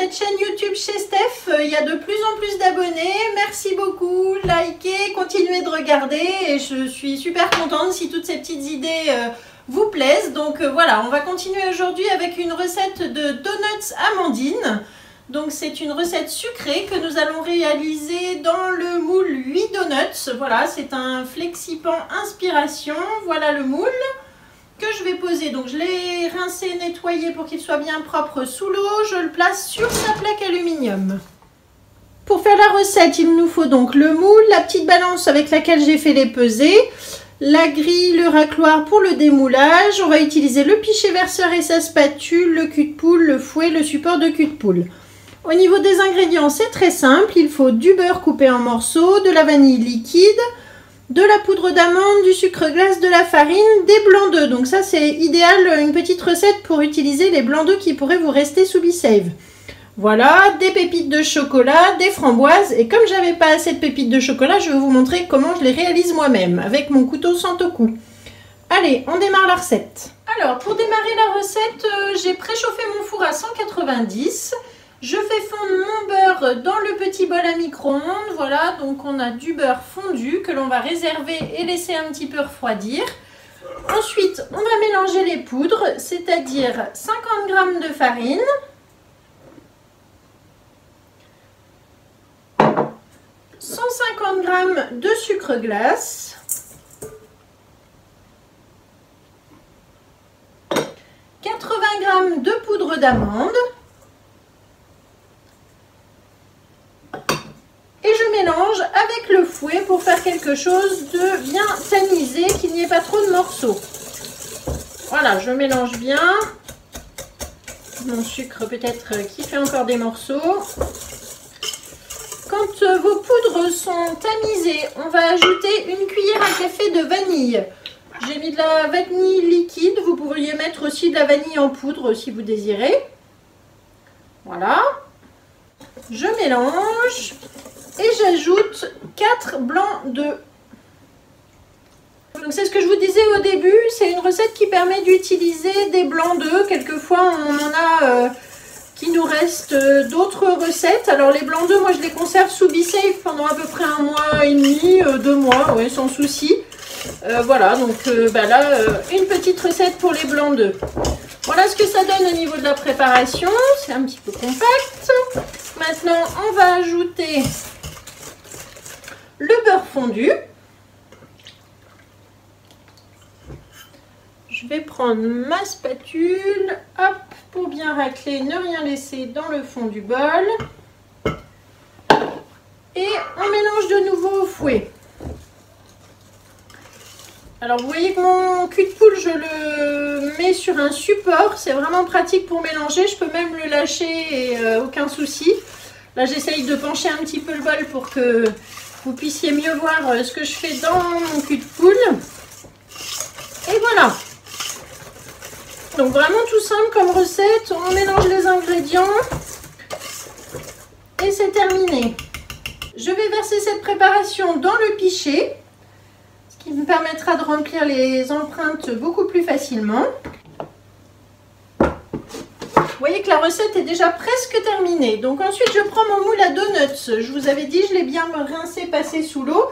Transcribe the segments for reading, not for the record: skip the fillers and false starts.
cette chaîne YouTube chez Steph. Il y a de plus en plus d'abonnés. Merci beaucoup. Likez, continuez de regarder. Et je suis super contente si toutes ces petites idées vous plaisent. Donc voilà, on va continuer aujourd'hui avec une recette de donuts amandine. Donc c'est une recette sucrée que nous allons réaliser dans le moule 8 donuts. Voilà, c'est un Flexipan Inspiration. Voilà le moule que je vais poser. Donc je l'ai rincé, nettoyé pour qu'il soit bien propre sous l'eau. Je le place sur sa plaque aluminium. Pour faire la recette, il nous faut donc le moule, la petite balance avec laquelle j'ai fait les pesées, la grille, le racloir pour le démoulage. On va utiliser le pichet verseur et sa spatule, le cul de poule, le fouet, le support de cul de poule. Au niveau des ingrédients, c'est très simple. Il faut du beurre coupé en morceaux, de la vanille liquide, de la poudre d'amande, du sucre glace, de la farine, des blancs d'œufs. Donc ça c'est idéal, une petite recette pour utiliser les blancs d'œufs qui pourraient vous rester sous Be-Save. Voilà, des pépites de chocolat, des framboises. Et comme j'avais pas assez de pépites de chocolat, je vais vous montrer comment je les réalise moi-même avec mon couteau Santoku. Allez, on démarre la recette. Alors pour démarrer la recette, j'ai préchauffé mon four à 190. Je fais fondre mon beurre dans le petit bol à micro-ondes. Voilà, donc on a du beurre fondu que l'on va réserver et laisser un petit peu refroidir. Ensuite, on va mélanger les poudres, c'est-à-dire 50 g de farine, 150 g de sucre glace, 80 g de poudre d'amande. Et je mélange avec le fouet pour faire quelque chose de bien tamisé, qu'il n'y ait pas trop de morceaux. Voilà, je mélange bien. Mon sucre peut-être qui fait encore des morceaux. Quand vos poudres sont tamisées, on va ajouter une cuillère à café de vanille. J'ai mis de la vanille liquide. Vous pourriez mettre aussi de la vanille en poudre si vous désirez. Voilà. Je mélange. Et j'ajoute 4 blancs d'œufs. Donc c'est ce que je vous disais au début, c'est une recette qui permet d'utiliser des blancs d'œufs. Quelquefois on en a qui nous reste d'autres recettes. Alors les blancs d'œufs, moi je les conserve sous Be-Save pendant à peu près 1 mois et demi, 2 mois, ouais, sans souci. Voilà, donc là, une petite recette pour les blancs d'œufs. Voilà ce que ça donne au niveau de la préparation. C'est un petit peu compact. Maintenant, on va ajouter le beurre fondu. Je vais prendre ma spatule, hop, pour bien racler, ne rien laisser dans le fond du bol. Et on mélange de nouveau au fouet. Alors vous voyez que mon cul de poule, je le mets sur un support. C'est vraiment pratique pour mélanger. Je peux même le lâcher et aucun souci. Là j'essaye de pencher un petit peu le bol pour que vous puissiez mieux voir ce que je fais dans mon cul de poule. Et voilà. Donc vraiment tout simple comme recette. On mélange les ingrédients. Et c'est terminé. Je vais verser cette préparation dans le pichet. Ce qui me permettra de remplir les empreintes beaucoup plus facilement. Vous voyez que la recette est déjà presque terminée. Donc ensuite, je prends mon moule à donuts. Je vous avais dit, je l'ai bien rincé, passé sous l'eau.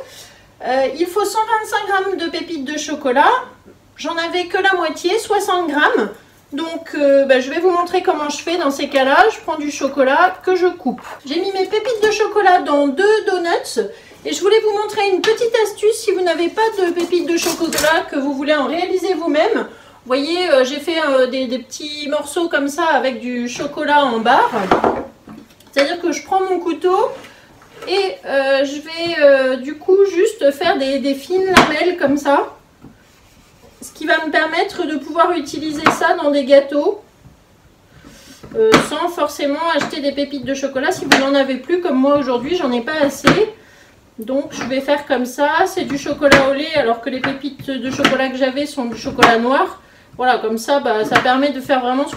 Il faut 125 g de pépites de chocolat. J'en avais que la moitié, 60 g. Donc je vais vous montrer comment je fais dans ces cas-là. Je prends du chocolat que je coupe. J'ai mis mes pépites de chocolat dans 2 donuts. Et je voulais vous montrer une petite astuce si vous n'avez pas de pépites de chocolat, que vous voulez en réaliser vous-même. Vous voyez, j'ai fait des petits morceaux comme ça avec du chocolat en barre. C'est-à-dire que je prends mon couteau et je vais du coup juste faire des fines lamelles comme ça. Ce qui va me permettre de pouvoir utiliser ça dans des gâteaux sans forcément acheter des pépites de chocolat. Si vous n'en avez plus, comme moi aujourd'hui, j'en ai pas assez. Donc je vais faire comme ça. C'est du chocolat au lait alors que les pépites de chocolat que j'avais sont du chocolat noir. Voilà, comme ça, ça permet de faire vraiment ce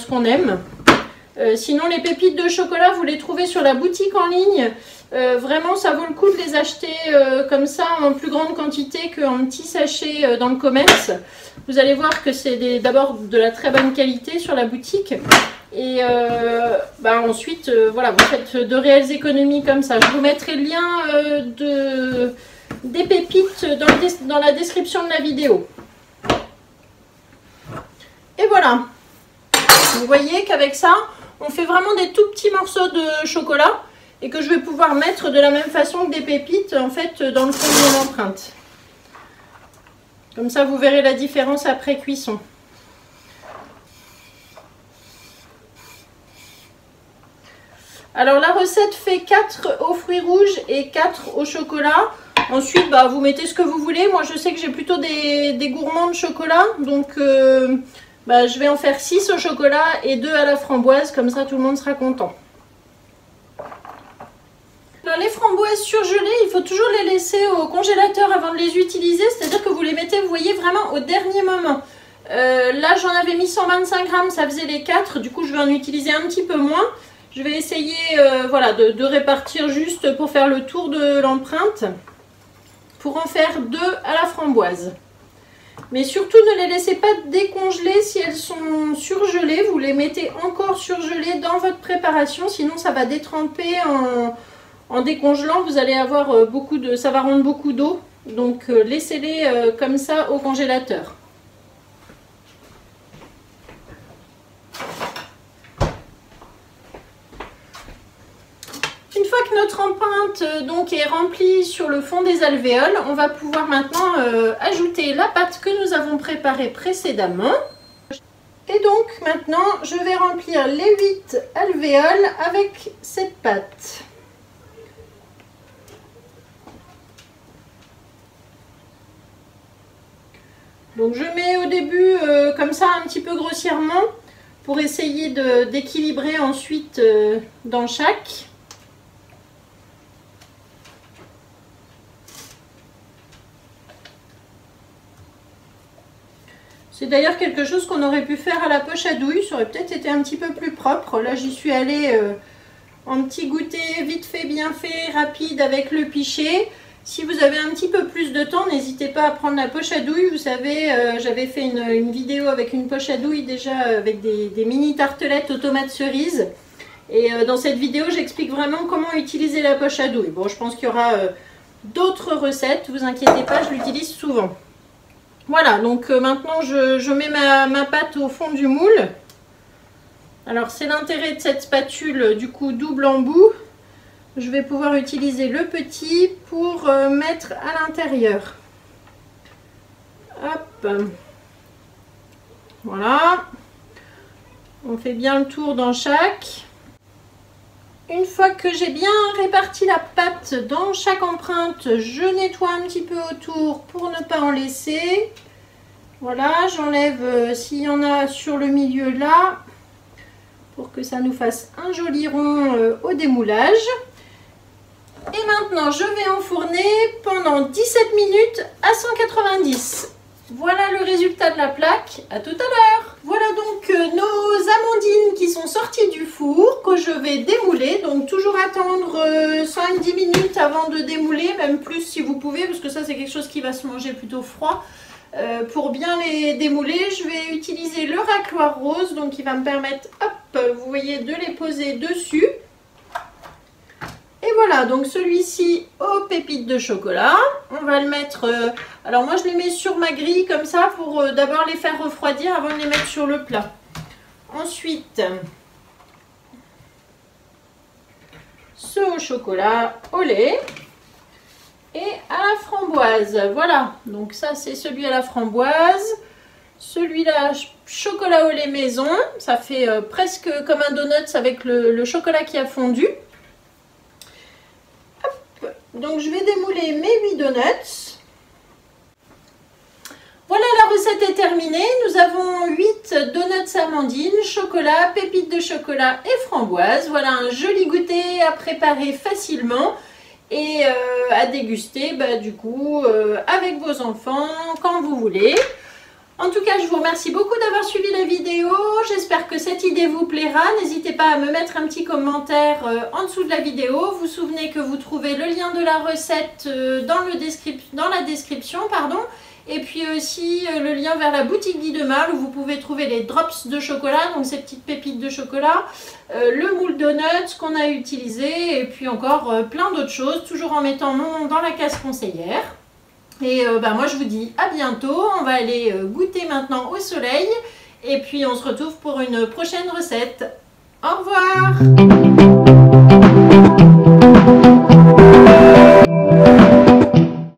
qu'on aime. Sinon, les pépites de chocolat, vous les trouvez sur la boutique en ligne. Vraiment, ça vaut le coup de les acheter comme ça en plus grande quantité qu'en petits sachets dans le commerce. Vous allez voir que c'est d'abord de la très bonne qualité sur la boutique. Et ensuite, voilà, vous faites de réelles économies comme ça. Je vous mettrai le lien des pépites dans la description de la vidéo. Et voilà. Vous voyez qu'avec ça, on fait vraiment des tout petits morceaux de chocolat et que je vais pouvoir mettre de la même façon que des pépites en fait dans le fond de mon empreinte. Comme ça, vous verrez la différence après cuisson. Alors la recette fait 4 aux fruits rouges et 4 au chocolat. Ensuite, vous mettez ce que vous voulez. Moi, je sais que j'ai plutôt des gourmands de chocolat. Donc, je vais en faire 6 au chocolat et 2 à la framboise. Comme ça, tout le monde sera content. Alors, les framboises surgelées, il faut toujours les laisser au congélateur avant de les utiliser. C'est-à-dire que vous les mettez, vous voyez, vraiment au dernier moment. Là, j'en avais mis 125 grammes. Ça faisait les 4. Du coup, je vais en utiliser un petit peu moins. Je vais essayer de répartir juste pour faire le tour de l'empreinte. Pour en faire 2 à la framboise. Mais surtout, ne les laissez pas décongeler si elles sont surgelées. Vous les mettez encore surgelées dans votre préparation. Sinon, ça va détremper en décongelant. Vous allez avoir ça va rendre beaucoup d'eau. Donc, laissez-les comme ça au congélateur. Une fois que notre empreinte est remplie sur le fond des alvéoles, on va pouvoir maintenant ajouter la pâte que nous avons préparée précédemment. Et donc maintenant, je vais remplir les 8 alvéoles avec cette pâte. Donc je mets au début comme ça un petit peu grossièrement pour essayer d'équilibrer ensuite dans chaque. C'est d'ailleurs quelque chose qu'on aurait pu faire à la poche à douille, ça aurait peut-être été un petit peu plus propre. Là, j'y suis allée en petit goûter vite fait, bien fait, rapide avec le pichet. Si vous avez un petit peu plus de temps, n'hésitez pas à prendre la poche à douille. Vous savez, j'avais fait une vidéo avec une poche à douille déjà avec des mini tartelettes aux tomates cerises. Et dans cette vidéo, j'explique vraiment comment utiliser la poche à douille. Bon, je pense qu'il y aura d'autres recettes, vous inquiétez pas, je l'utilise souvent. Voilà, donc maintenant je mets ma pâte au fond du moule. Alors c'est l'intérêt de cette spatule du coup double embout. Je vais pouvoir utiliser le petit pour mettre à l'intérieur. Hop. Voilà. On fait bien le tour dans chaque. Une fois que j'ai bien réparti la pâte dans chaque empreinte, je nettoie un petit peu autour pour ne pas en laisser. Voilà, j'enlève s'il y en a sur le milieu là, pour que ça nous fasse un joli rond au démoulage. Et maintenant, je vais enfourner pendant 17 minutes à 190. Voilà le résultat de la plaque. À tout à l'heure. Voilà donc nos amandines qui sont sorties du four, que je vais démouler. Donc toujours attendre 5-10 minutes avant de démouler, même plus si vous pouvez, parce que ça c'est quelque chose qui va se manger plutôt froid. Pour bien les démouler, je vais utiliser le racloir rose, donc il va me permettre, hop, vous voyez, de les poser dessus. Et voilà, donc celui-ci aux pépites de chocolat. On va le mettre, alors moi je les mets sur ma grille comme ça pour d'abord les faire refroidir avant de les mettre sur le plat. Ensuite, ceux au chocolat au lait et à la framboise. Voilà, donc ça c'est celui à la framboise. Celui-là, chocolat au lait maison. Ça fait presque comme un donut avec le chocolat qui a fondu. Donc je vais démouler mes 8 donuts. Voilà, la recette est terminée. Nous avons 8 donuts amandines, chocolat, pépites de chocolat et framboise. Voilà un joli goûter à préparer facilement et à déguster du coup avec vos enfants quand vous voulez. En tout cas, je vous remercie beaucoup d'avoir suivi la vidéo. J'espère que cette idée vous plaira. N'hésitez pas à me mettre un petit commentaire en dessous de la vidéo. Vous vous souvenez que vous trouvez le lien de la recette dans la description. Et puis aussi le lien vers la boutique d'Idemar où vous pouvez trouver les drops de chocolat, donc ces petites pépites de chocolat, le moule donuts qu'on a utilisé et puis encore plein d'autres choses, toujours en mettant mon nom dans la case conseillère. Et moi je vous dis à bientôt, on va aller goûter maintenant au soleil et puis on se retrouve pour une prochaine recette. Au revoir!